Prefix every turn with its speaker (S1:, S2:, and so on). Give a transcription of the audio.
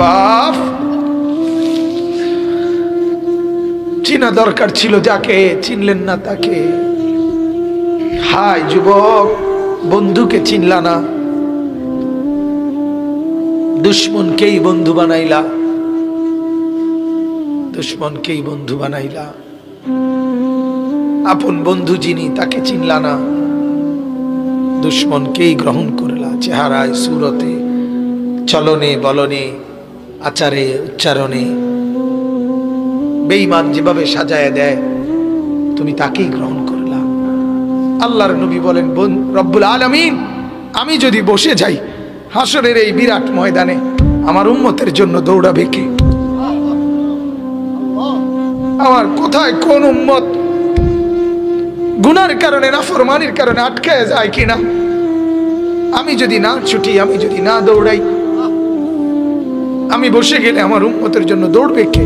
S1: বাপ চিনা দরকার ছিল যাকে, চিনলেন না তাকে। হায় যুবক, বন্ধুকে চিনলা না, দুশ্মনকেই বন্ধু বানাইলা, দুশ্মনকেই বন্ধু বানাইলা। আপন বন্ধু যিনি তাকে চিনলা না, দুশ্মনকেই গ্রহণ করলা। চেহারায়, সুরতে, চলনে বলনে, আচারে উচ্চারণে বেঈমান যেভাবে সাজায় দেয়, তুমি তাকেই গ্রহণ করলা। আল্লাহর নবী বলেন, রব্বুল আলামিন, আমি যদি বসে যাই হাসরের এই বিরাট ময়দানে, আমার উম্মতের জন্য দৌড়াবে কে? আমার কোথায় কোন উম্মত গুনার কারণে, নাফরমানির কারণে আটকায় যায় কিনা? আমি যদি না ছুটি, আমি যদি না দৌড়াই, আমি বসে গেলে আমার উম্মতের জন্য দৌড়বে কে?